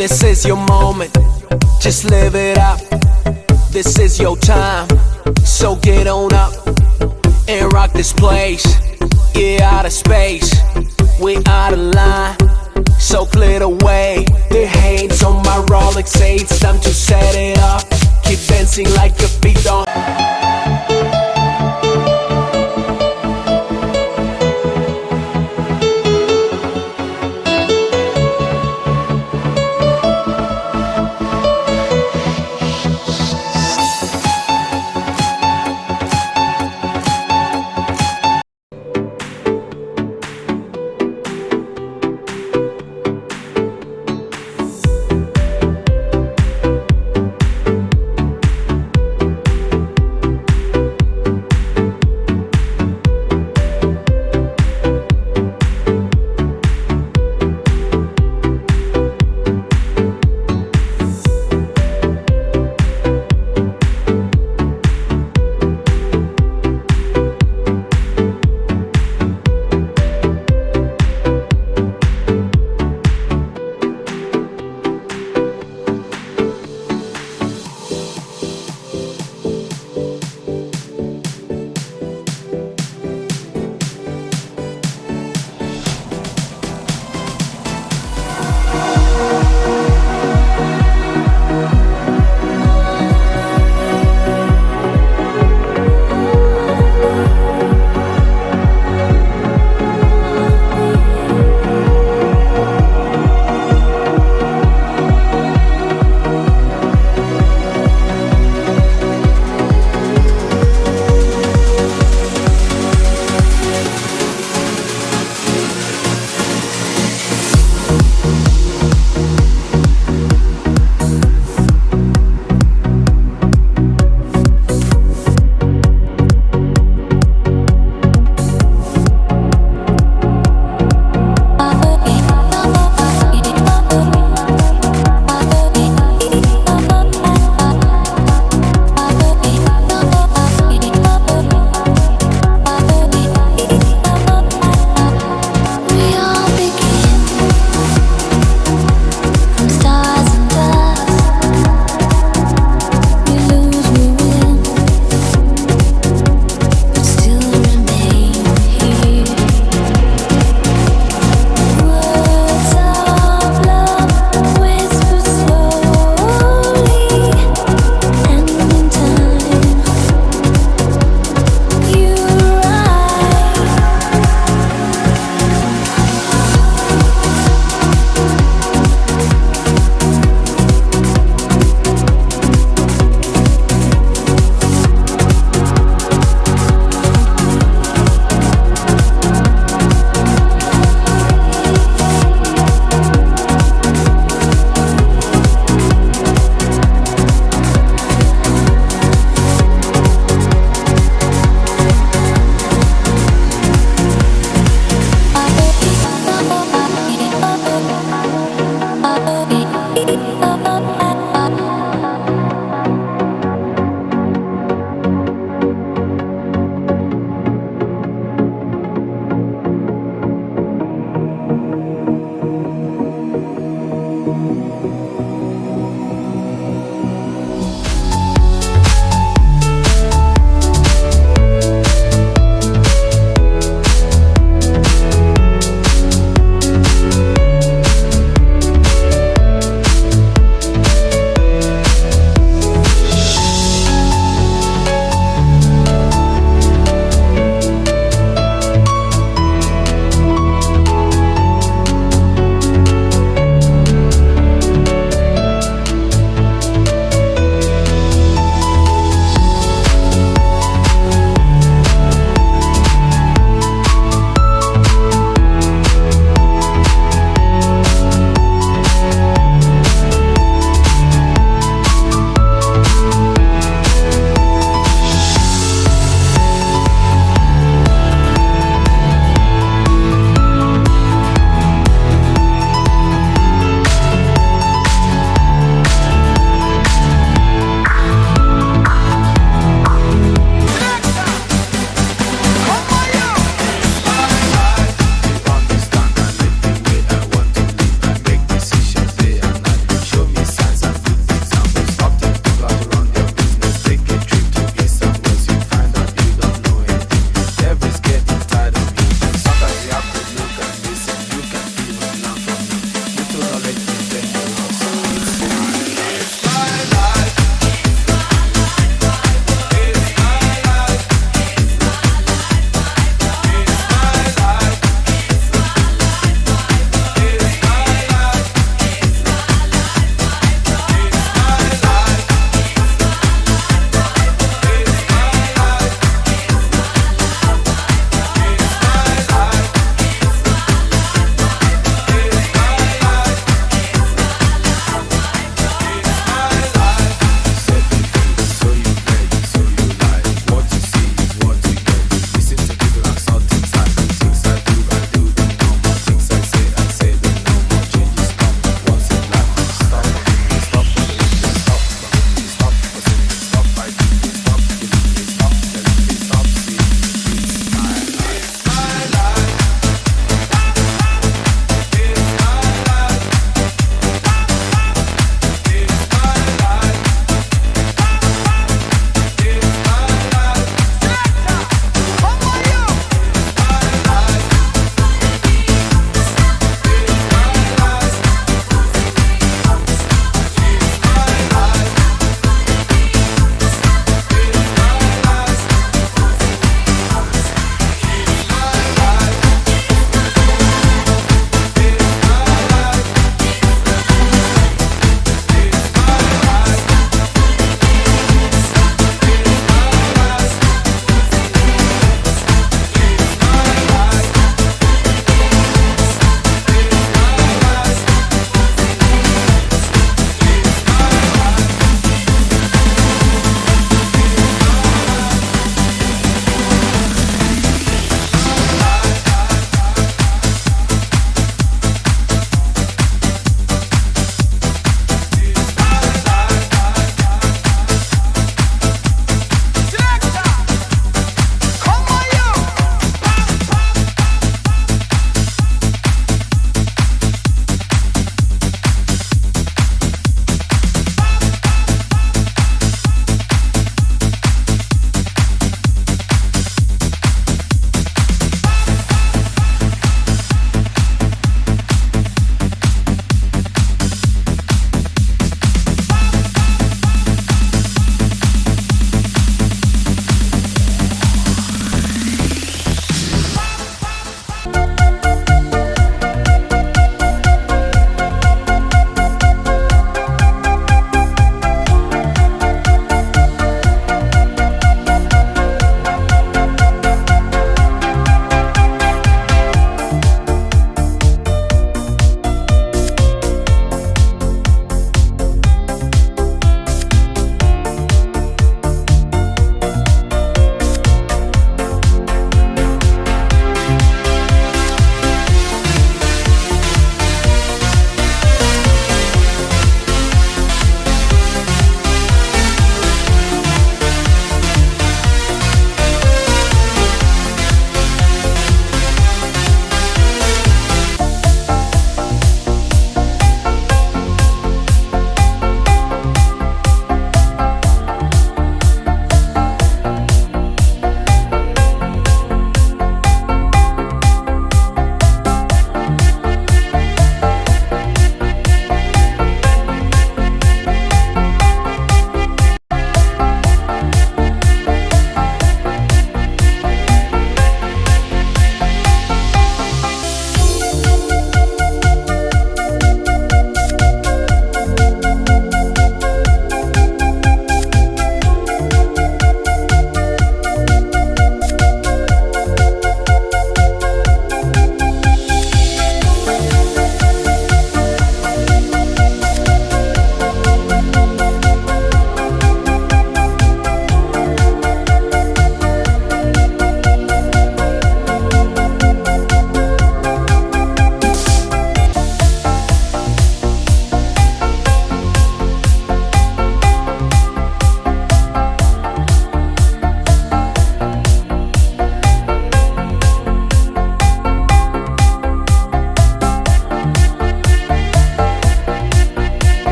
This is your moment, just live it up. This is your time, so get on up and rock this place. Yeah, out of space, we out of line, so clear the way. The hands on my Rolex, it's time to set it up. Keep dancing like your feet don't.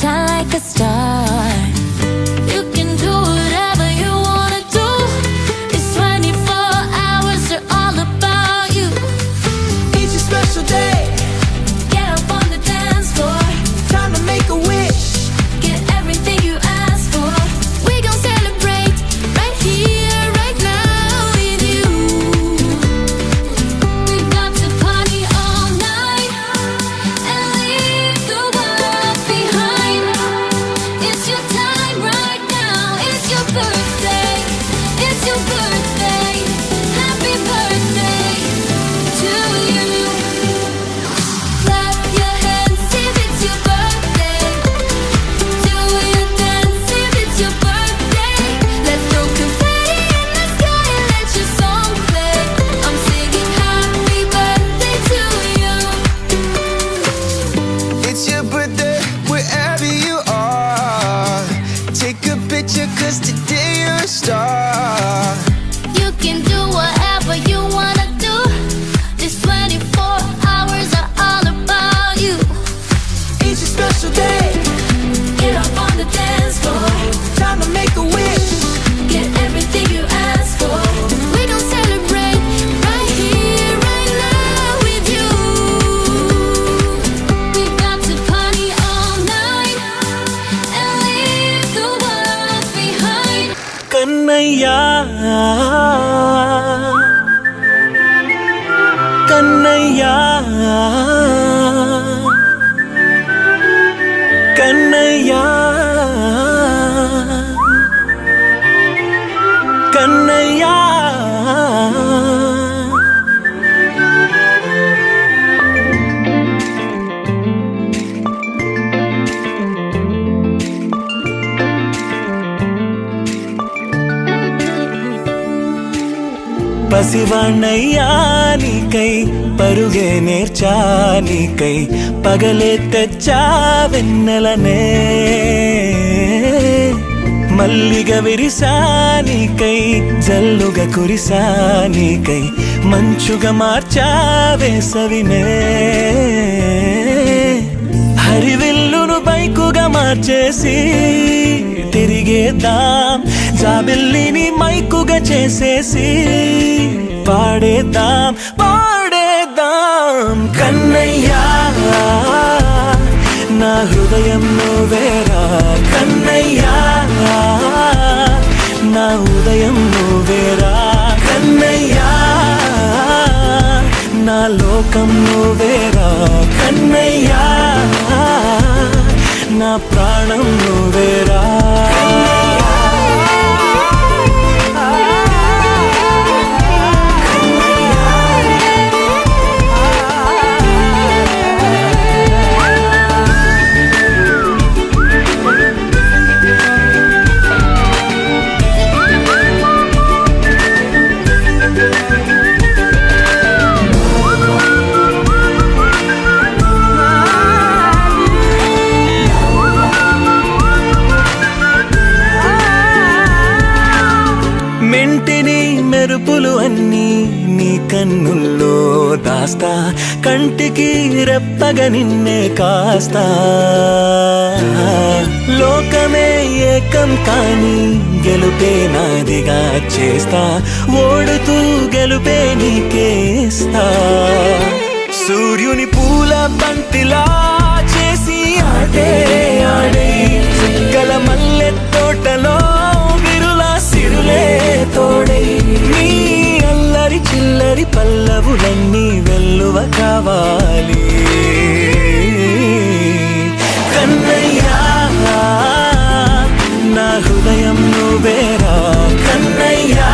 shine like a star. You can do whatever you wanna do. It's 24 hours, they're all about you. It's a special day, Get up on the dance floor. time to make a wish. Get everything you ask for. We gon' celebrate right here, right now with you. We've got to party all night and leave the world behind. It's your time right now. It's your birthday. It's your birthday. Happy birthday to you. Clap your hands if it's your birthday. Do your dance if it's your birthday. Let's throw confetti in the sky and let your song play. I'm singing happy birthday to you. It's your birthday wherever you are. Take a picture 'cause today you're a star. You can do whatever you wanna do. These 24 hours are all about you. It's a special day, Get up on the dance floor. time to make a wish. Get everything you ask for. We gon' celebrate right here, right now with you. We've got to party all night and leave the world behind. కన్నయ్యా కన్నయ్యా కన్నయ్యా కన్నయ్యా పసివాణ్ణయ్యా నీకై పరుగే నేర్చా నీకై పగలే తెచ్చా వెన్నెలనే మల్లిగ విరిసా నీకై జల్లుగా కురిసా నీకై మంచుగా మార్చా వేసవినే హరివిల్లును బైకుగా మార్చేసి తిరిగేద్దాం జాబిల్లిని మైకుగా చేసేసి పాడేద్దాం పాడేద్దాం కన్నయ్యా నా హృదయం నువ్వేరా కన్నయ్యా నా ఉదయం నువ్వేరా కన్నయ్యా నా లోకం నువ్వేరా కన్నయ్యా నా ప్రాణం నువ్వేరా మెంటిని మెరుపులు అన్నీ నీ కన్నుల్లో దాస్తా కంటికి రెప్పగా నిన్నే కాస్తా లోకమే ఏకం కాని గెలుపే నాదిగా చేస్తా ఓడుతూ గెలుపే నీకేస్తా సూర్యుని పూల బంతిలా చేసి ఆడే ఆడే చుక్కల మల్లె తోటలో విరులా సిరులే తోడే నీ అల్లరి చిల్లరి పల్లవులన్నీ వెల్లువ కావాలి కన్నయ్యా నా హృదయం నువ్వేరా కన్నయ్యా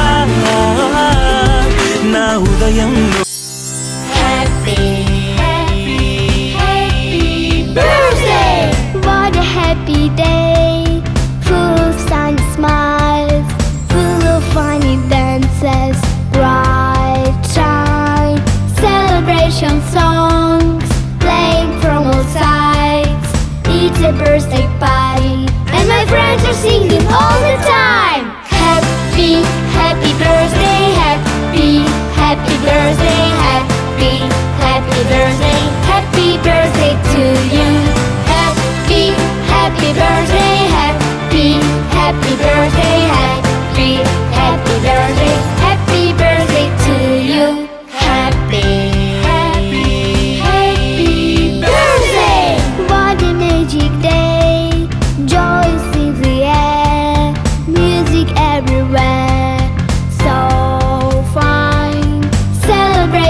నా ఉదయం Happy, happy, happy birthday! What a happy day, full of sunny smiles, full of funny dances, bright shine, celebration songs, playing from all sides. It's a birthday party, and my friends are singing all the time. Happy, happy birthday, happy, happy birthday, happy, happy birthday, happy birthday to you. Happy, happy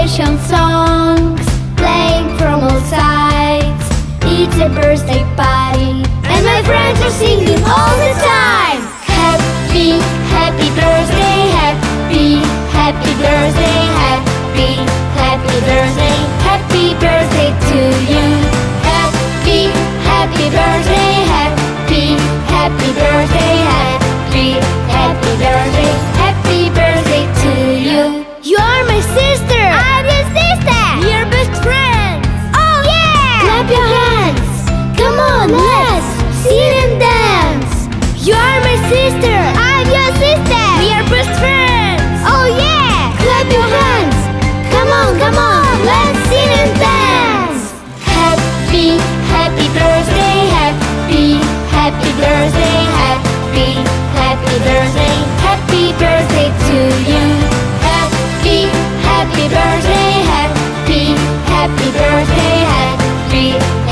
celebration songs playing from all sides. It's a birthday party, and my friends are singing all the time. Happy, happy birthday, happy birthday, happy birthday, happy birthday to you. Happy birthday, happy birthday, happy birthday, happy birthday to you. You are my sister. I'm your sister. We're best friends. Oh yeah! Clap your hands. Come on, let's sing and dance. You are my sister. I'm your sister. We are best friends. Oh yeah! Clap your hands. Come on, let's sing and dance. Happy birthday, happy birthday, happy birthday, happy birthday to you. Happy birthday, happy birthday,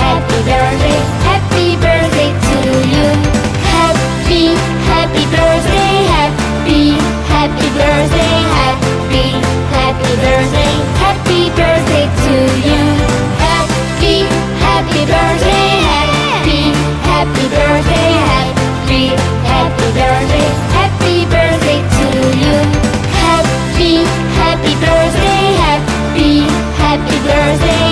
happy birthday, happy birthday to you. Happy birthday, happy birthday, happy birthday, happy birthday to you. Happy birthday, happy birthday, happy birthday, happy birthday to you. Happy birthday, happy birthday,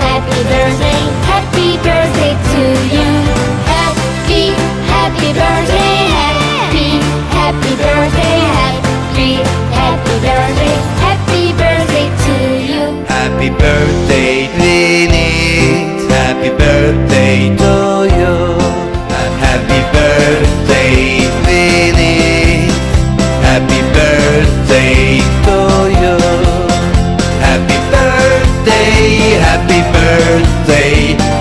happy birthday, happy birthday to you. Happy birthday, happy birthday, happy birthday, happy birthday to you. Happy birthday, Vinny. Happy birthday to you. Happy birthday, Vinny. Happy birthday to you. Happy birthday, happy birthday,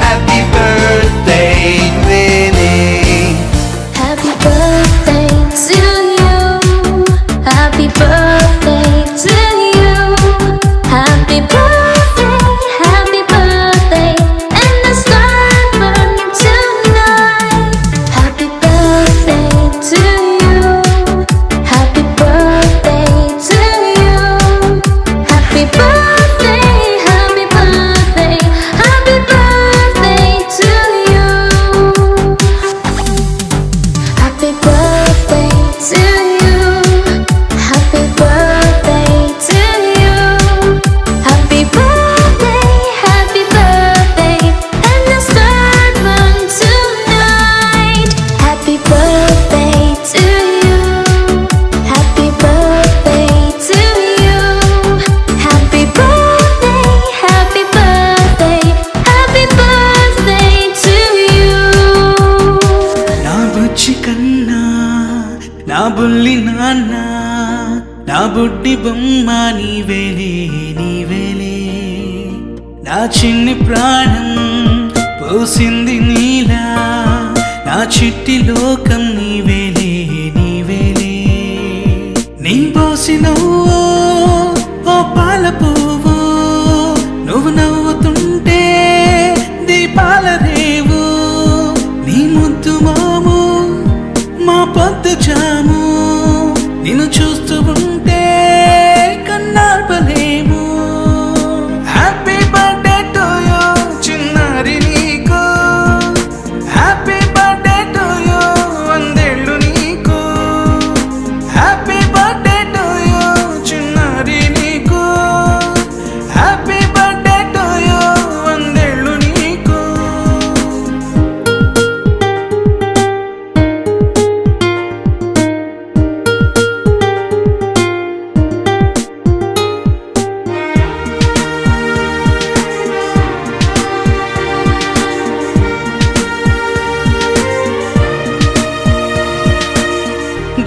happy birthday, Vinny. Happy birthday to you. Happy birthday to you. Happy birthday, and the star burning tonight. Happy birthday to you. Happy birthday to you. Happy birthday, happy birthday, happy birthday to you. Happy birthday to you. Happy birthday to you. Happy birthday, and the star burn tonight. Happy birthday to you. Happy birthday to you. Happy birthday, happy birthday, happy birthday to you. నా బుజ్జి కన్నా నా బుల్లి నాన్న నా బుడ్డి బొమ్మ నీవేలే నీవేలే నా చిన్ని ప్రాణం పోసింది నీలా నా చిట్టి లోకం నీవేలే నీవేలే నీ పోసినవో ఓ పాల పువ్వు నువ్వు నవ్వుతుంటే దీపాల రేవు నీ ముద్దు మాము మా పొద్దు జాము నిన్ను చూస్తూ ఉంటే కన్నార్పలేము. హ్యాపీ బర్త్డే టు యూ చిన్నారి నీకు. హ్యాపీ బర్త్డే టు యూ వందేళ్ళు నీకు. హ్యాపీ బర్త్డే టు యూ చిన్నారి నీకు. హ్యాపీ బర్త్డే టు యూ వందేళ్ళు నీకు.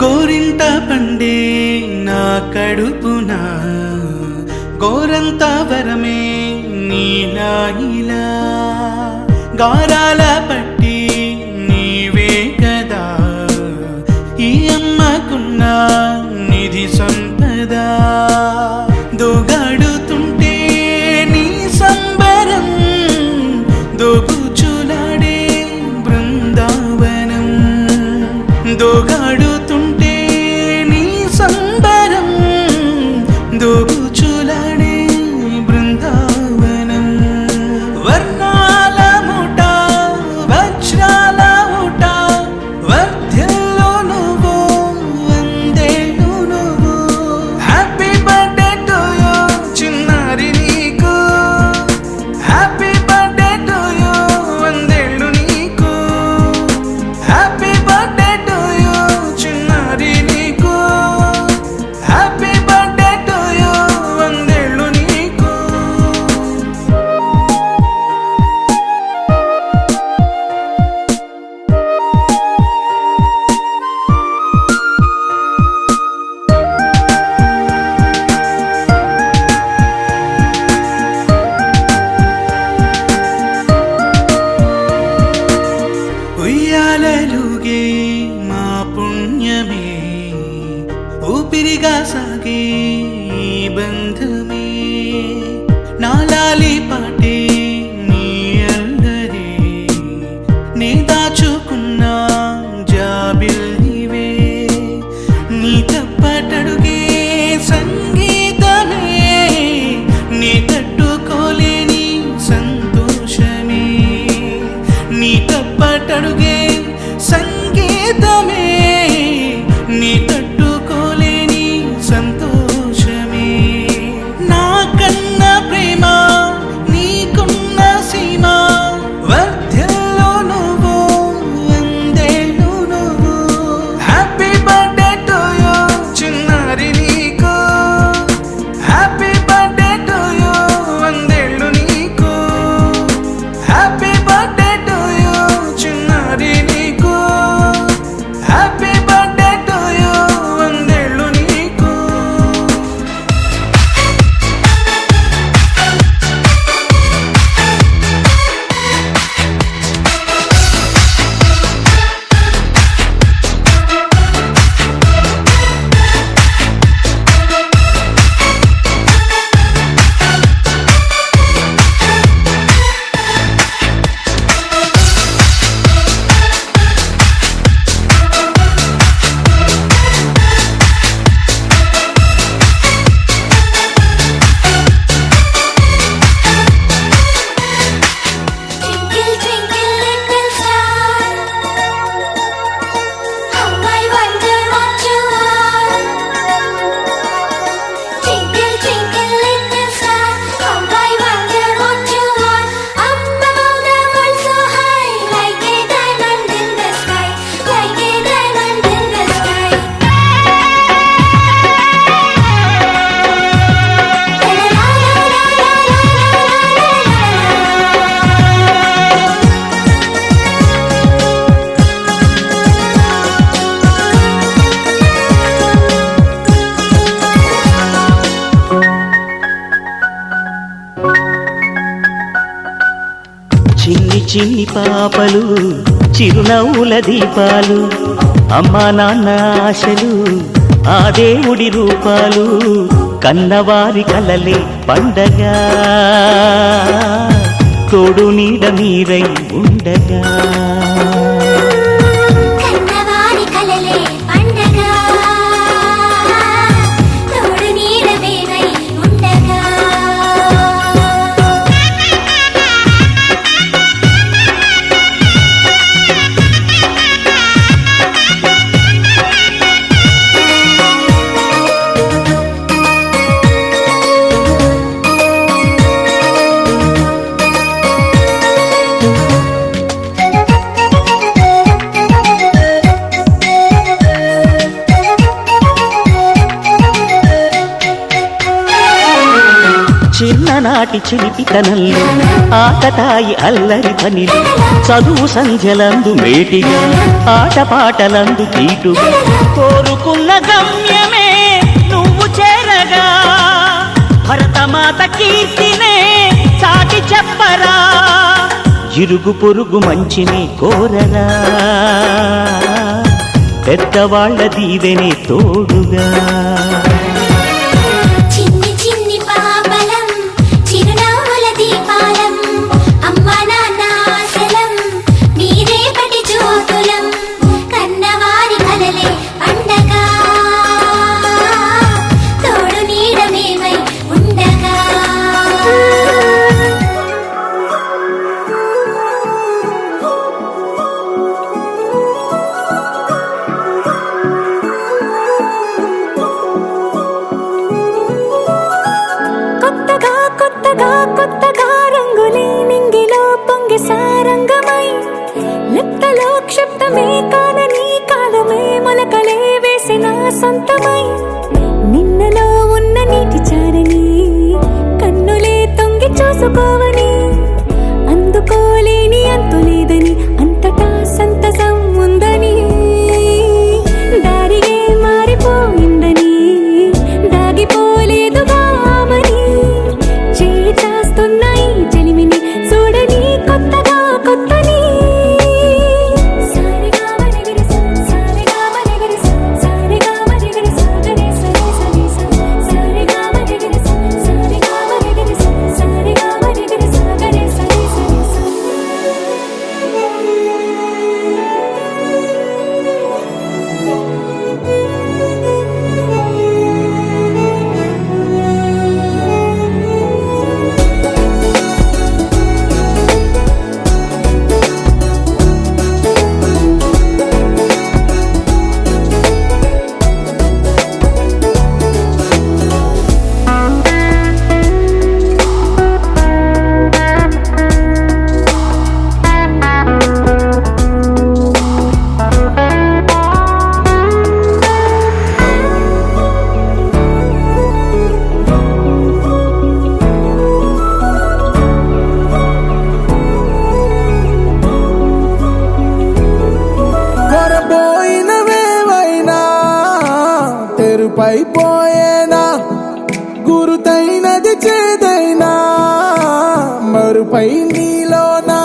గోరింట పండే నా కడుపున గోరంత వరమే నీలా ఇలా గారాల పట్టి నీవే కదా ఈ అమ్మకున్న నిధి సంపద దోగాడుతుంటే నీ సంబరం దోబుచులాడే బృందావనం దోగాడుతుంటే నీ సంబరం దోబుచులాడే చిన్ని పాపలు చిరునవ్వుల దీపాలు అమ్మా నాన్న ఆశలు ఆ దేవుడి రూపాలు కన్నవారి కలలే పండగ తోడు నీడ మీరై ఉండగా కన్నవారి కలలే పండగ తోడు నీడ మీరై ఉండగా చిన్ననాటి చిలిపితనంలో ఆకతాయి అల్లరి పనిలో చదువు సంధ్యలందు మేటిగా ఆటపాటలందు తీటుగా కోరుకున్న గమ్యమే నువ్వు చేరగా భరతమాత కీర్తినే చాటి చెప్పరా ఇరుగు పొరుగు మంచిని కోరరా పెద్దవాళ్ల దీవెనే తోడుగా చిన్ని చిన్ని పాపలం చిరునవ్వుల దీపాలం అమ్మా నాన్న ఆశలం మీరేపటి జ్యోతులం కన్నవారి కలలే పండగ తోడు నీడ మేమై ఉండగా కొత్తగా కొత్తగా కొత్తగా రంగులే నింగిలో పొంగి సారంగమై లెక్కలో క్షిప్తమే కానని కాలమే మొలకలే వేసిన సొంతమై నిన్నలో ఉన్న నీటి చారని కన్నులే తొంగి చూసుకోవని అందుకోలేని అంతులేదని అంతటా సంతసం ఉందని దారిగే మారిపోయిందని దాగిపోలేదుగా ఆమని చేయి చాస్తున్నాయి చెలిమిని చూడని కొత్తగా కొత్తని సారిగా మరిగిరి సారిగా మరిగిరి సారిగా మరిగిరి సాగరే సరే సరే సారిగా మరిగిరి సారిగా మరిగిరి సారిగా మరిగిరి సాగరే సరే సరే కొరబోయినవేవైనా తెరుపైపోయేనా గురుతైనది చేదైనా మరుపై నీలోనా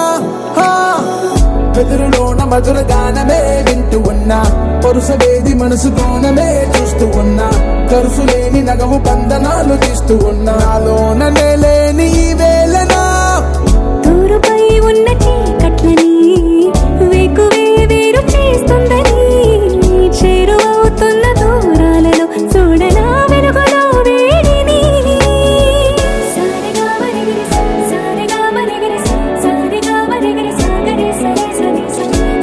వెదురులోన మధుర గానమే వింటూ ఉన్నా పరుసవేది మనసు కోణమే చూస్తూ ఉన్నా కరుసులేని నగవు బంధనాలు తీస్తూ ఉన్నా నాలోన లేని ఈ వేళనా తూరుపై ఉన్న చీకట్లని వేకువే వేరు చేస్తుందని చేరువవుతున్న దూరాలలో చూడనా వెలుగులో వేడిని సారిగా మరిగిరి సారిగా మరిగిరి సారిగా మరిగిరి సాగరే సరే సరే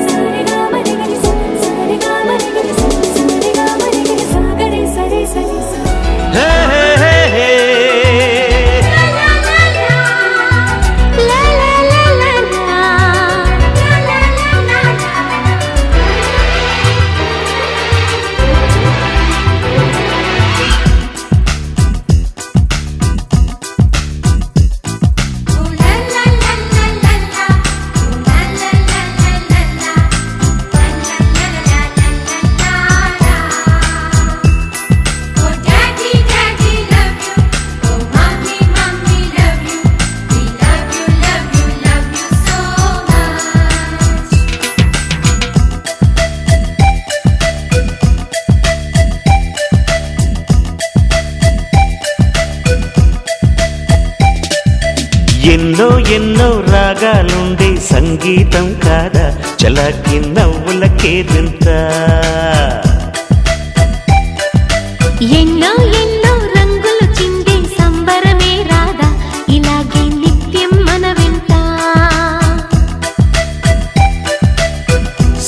సారిగా మరిగిరి సారిగా మరిగిరి సారిగా మరిగిరి సాగరే సరే సరే హే హే హే హే ఎన్నో ఎన్నో రాగాలుండే సంగీతం కాదా చలాకి నవ్వులకే వింత. ఎన్నో ఎన్నో రంగులు చిందే సంబరమే రాదా ఇలాగే నిత్యం మన వింత.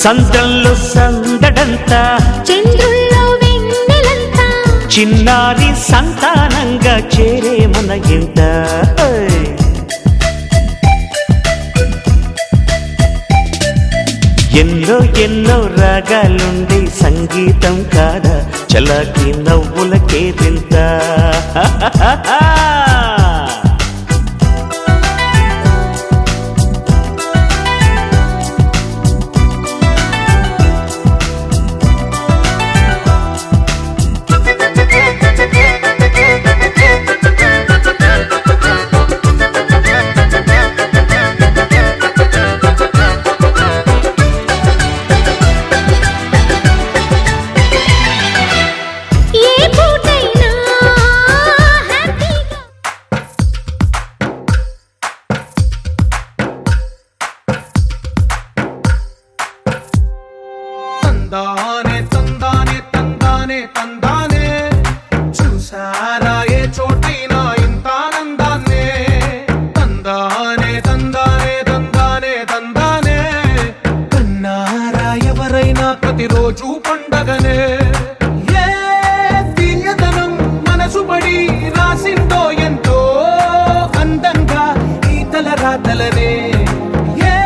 సందల్లో సందడంతా చంద్రుల్లో వెన్నెలంతా చిన్నారి సంతానంగా చేరే మన ఇంట. ఎన్నో ఎన్నో రాగాలుండే సంగీతం కాదా చలాకి నవ్వులకే వింత. ఏ పూటైనా హ్యాపీగా తందానే తందానే తందానే తందానే చూసారా ఏ చోటైనా ఇంత ఆనందాన్నే. తందానే తందానే తందానే తందానే కన్నారా ఎవరైనా ప్రతిరోజు పండగనే. ఏ తీయదనం మనసు పడి రాసిందో ఎంతో అందంగా ఈ తల రాతలనే. ఏ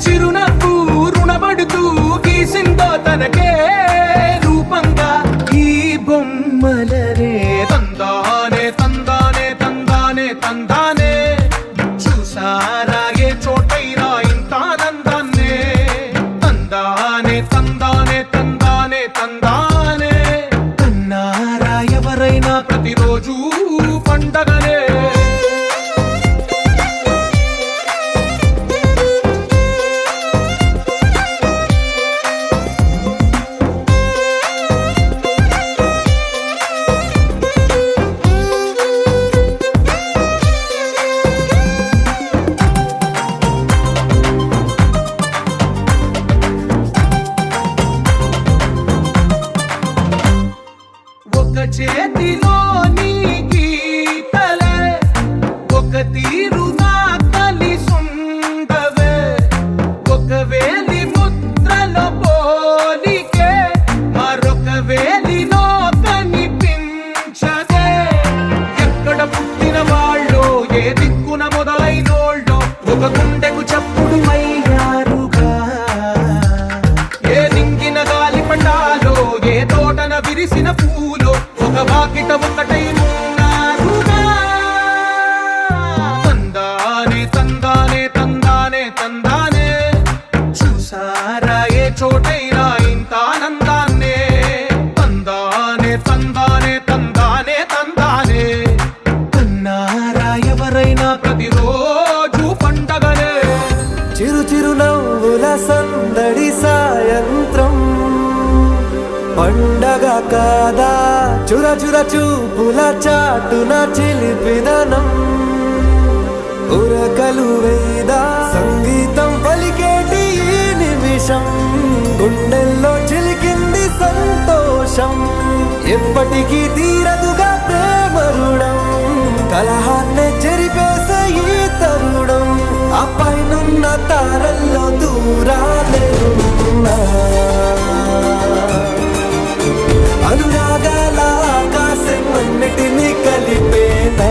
చిరునవ్వు రుణపడుతూ గీసిందో తనకే రూపంగా ఈ బొమ్మలనే. తందానే తందానే తందానే తందానే చూసారా ఏ చోటైనా ఇంత ఆనందాన్నే. తందానే తందానే తందానే తందానే కన్నారా ఎవరైనా ప్రతిరోజు పండగనే. ఒక చేతిలో నీ గీతలే ఒక తీరుగా కలిసుండవే. ఒక వేలి ముద్రలో పోలికే మరొక వేలిలో కనిపించదే. ఎక్కడ పుట్టిన వాళ్ళో ఏ దిక్కున మొదలైనోళ్ళో ఒక గుండెకు చప్పుడు అయ్యారుగా. ఏ నింగిన గాలి పటాలో ఏ తోటన విరిసిన పూలో ఒక వాకిట ఒకటై ఉన్నారుగా. తందానే తందానే తందానే తందానే చూసారా ఏ చోటైనా ఇంత ఆనందాన్నే. తందానే తందానే తందానే తందానే కన్నారా ఎవరైనా ప్రతిరోజు పండగనే. చిరు చిరు నవ్వుల సందడి సాయంత్రం పండగ కాదా చుర చుర చూపుల చాటున చిలిపిదనం. ఉరకలు వేదా సంగీతం పలికేటి ఈ నిమిషం గుండెల్లో చిలికింది సంతోషం. ఎప్పటికీ తీరదుగా ప్రేమ రుణం కలహాన్నే చెరిపేసే ఈ తరుణం. ఆ పైనున్న తారల్లో దూరాలే ఉన్నా అనురాగాల ఆకాశం అన్నిటినీ కలిపేనా.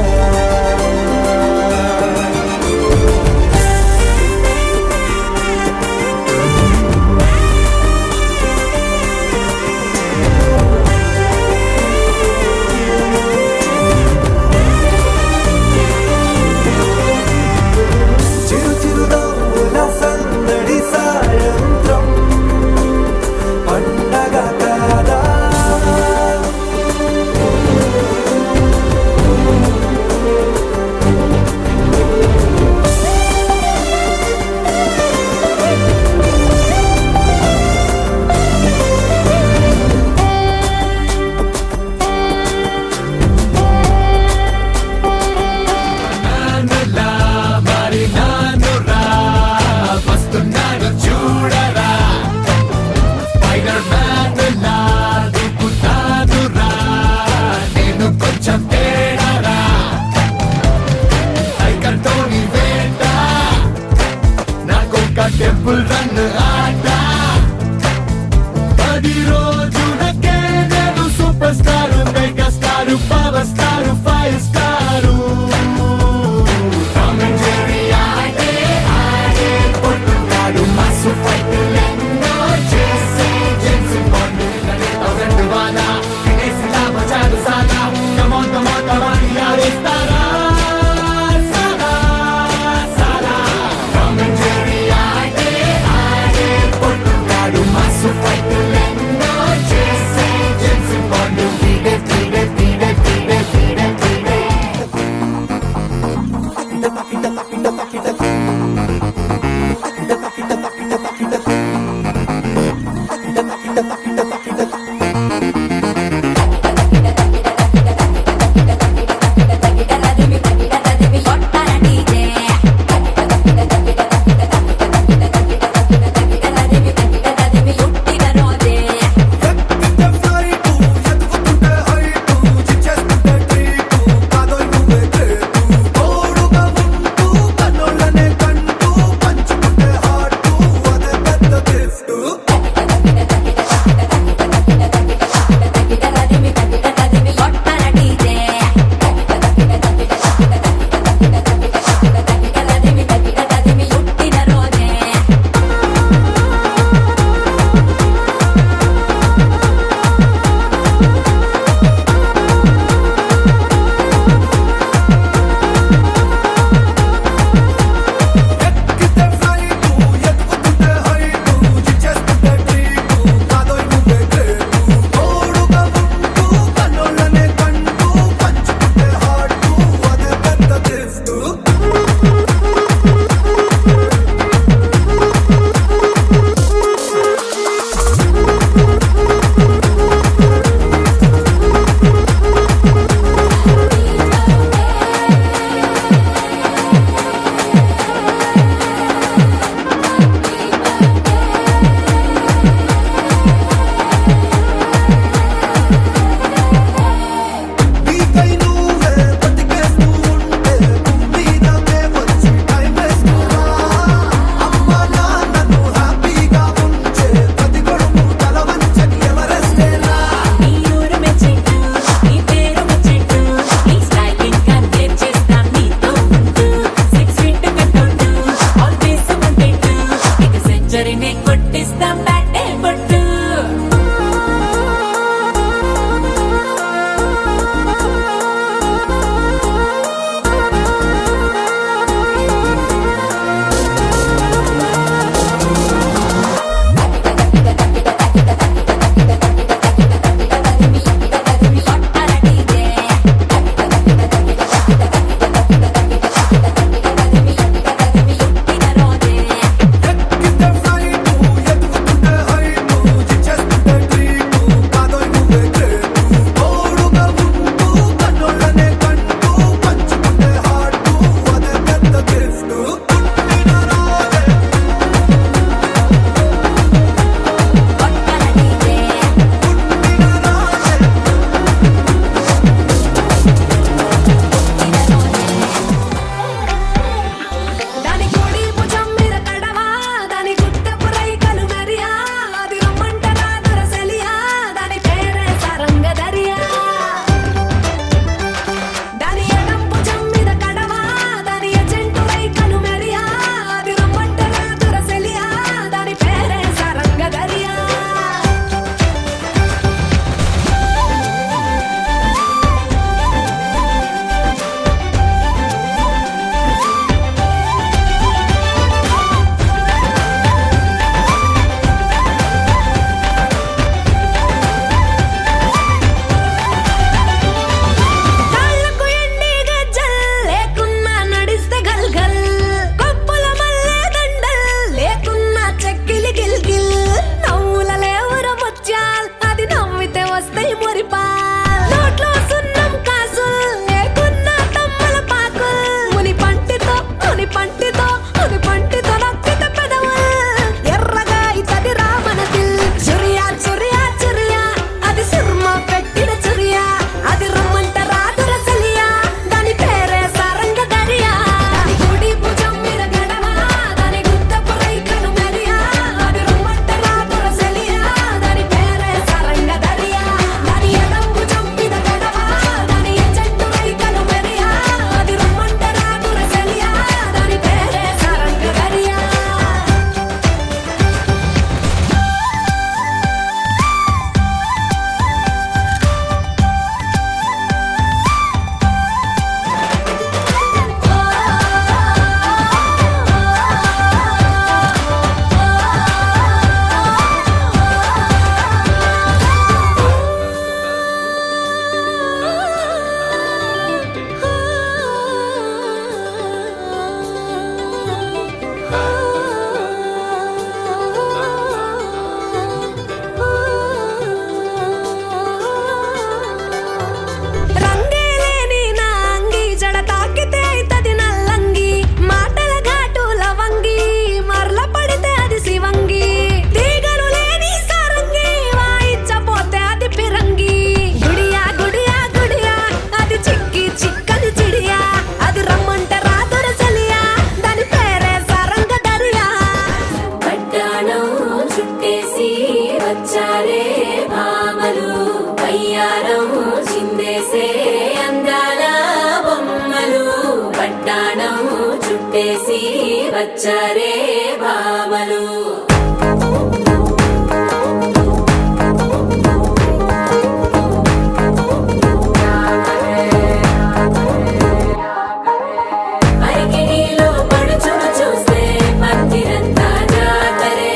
చుట్టేసి వచ్చారే భామలు అరికిణీలో పడుచును చూస్తే మందిరంతా జాతరే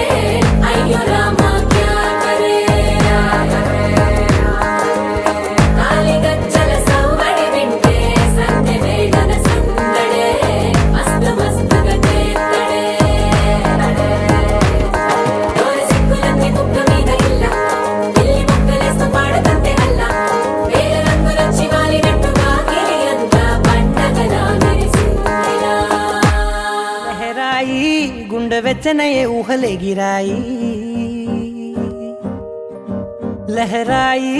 అయ్యో రామా క్యా కరే కాలిగజ్జల సవ్వడి వింటే సంధ్య వేళన సందడే మస్తు మస్తుగా చేత్తడే డోరి సిక్కులన్నీ కుక్క మీద ఇల్ల పిల్లి ముక్కలేస్తూ పాడుతుంటే అల్లా వేల రంగులొచ్చి వాలినట్టుగా గిలి అంతా పండగలా మెరిసిందిలా లహరాయి గుండె వెచ్చనయే ఊహలెగిరాయి లహరాయి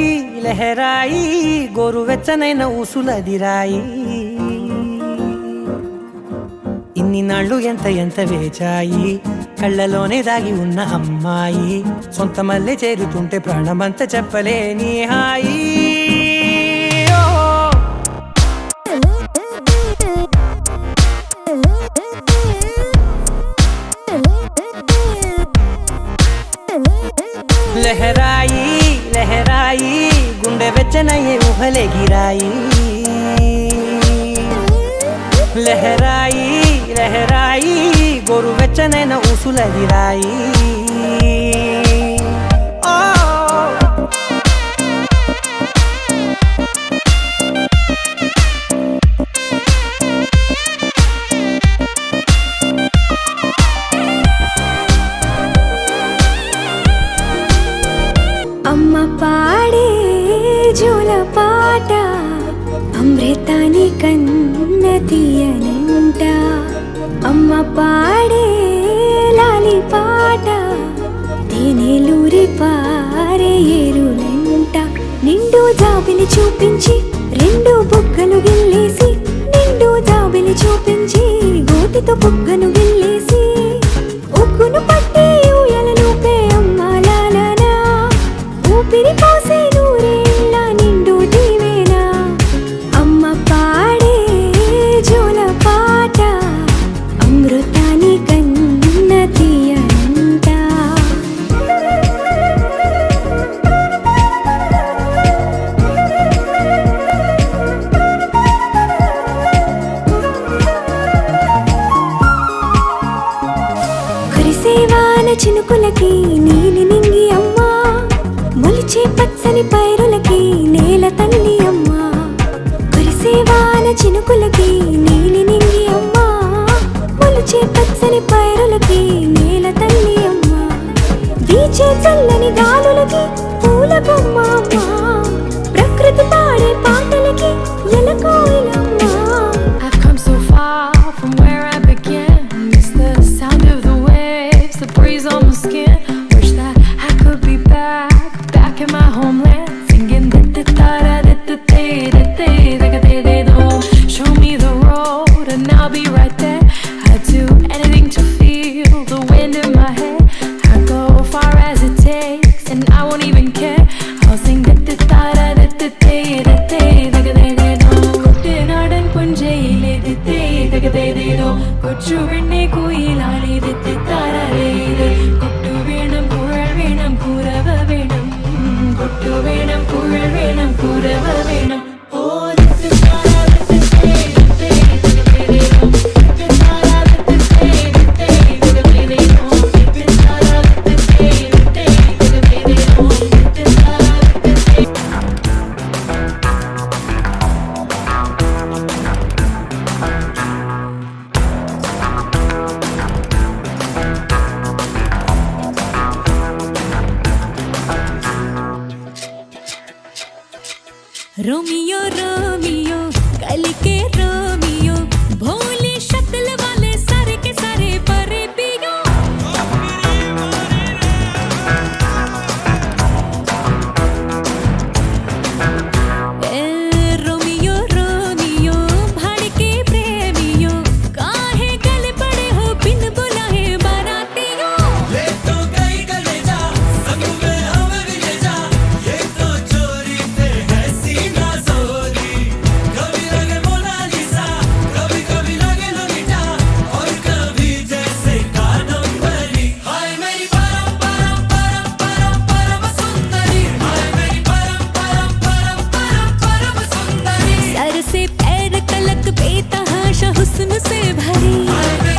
లహరాయి గోరు వెచ్చనైన ఊసులదిరాయి ఇన్ని నాళ్ళు ఎంత ఎంత వేచాయి కళ్ళలోనే దాగి ఉన్న అమ్మాయి సొంత మల్లె చేరుతుంటే ప్రాణమంత చెప్పలేని హాయి ఓ లహరాయి లహరాయి గుండె వెచ్చనయ్యే ఊహలెగిరాయి లహరాయి లహరాయి గోరు వెచ్చనైన ఊసులదిరాయి ఓ అమ్మ పాడే జోల పాట అమృతాని కన్న తీయనంట అమ్మ పాడే లాలి పాట తేనెలూరి పారే ఏరులంట నిండు జాబిలి చూపించి రెండు బుగ్గలు గిల్లేసి నిండు జాబిలి చూపించి గోటితో బుగ్గను గిల్లేసి ఉగ్గును పట్టి ఊయలనుపే అమ్మ లాలనా ఊపిరి పోసే నూరేళ్ళ నిండు దీవేనా అమ్మ పాడే జోల పాట అమృతాని కన్న తీయనంట కురిసేవాన చినుకులకి నీలి నింగి అమ్మా మొలిచే పచ్చని పైరులకి నేల తల్లి అమ్మా కురిసేవాన చినుకులకి నీలి నింగి అమ్మా మొలిచే పచ్చని పైరులకి నేల తల్లి అమ్మా వీచే చల్లని గాలులకి పూల బొమ్మ అమ్మా ప్రకృతి పాడే పాటలకి ఎలకోయిలమ్మా I've come so far from where I began. Miss the sound of the waves, the breeze on my skin. Wish that I could be back in my homeland, singing da da da da da da da da da da da da. Show me the road and I'll be right there. I'd do anything to feel the wind in my hair. I'd go far as it takes and I won't even care. I'll sing da da da da da da da da da da da da. കുട്ടനാടൻ പുഞ്ചയിലെ ദിത്തേ തകതേതേതോ കൊച്ചു വെണ്ണെ കുയിലാലേ ദിത്തി താരേത് കൊട്ടു വേണം കുഴൽ വേണം കുരവ വേണം കൊട്ടു വേണം കുഴൽ വേണം കുരവ വേണം ഓ ദിത്തി താര ദിത്തേ ദിത്തേ തകതേതേതോ ദിത്തി താര ദിത്തേ ദിത്തേ തകതേതേതോ ദിത്തി താര ദിത്തേ ദിത്തേ തകതേതേതോ ദിത്തി താര ദിത്തേ रोमियो रोमियो कल के रोमियो भोले शक्ल वाले सारे के सारे परे पियो रोमियो रोमियो भाड़ के प्रेमियो काहे गल पड़े हो बिन बुलाए बारातियों ले तो गई कलेजा संग में हमें भी ले जा ये तो चोरी पे है सीना जोरी कभी लगे मोनालिसा हुस्न से भरी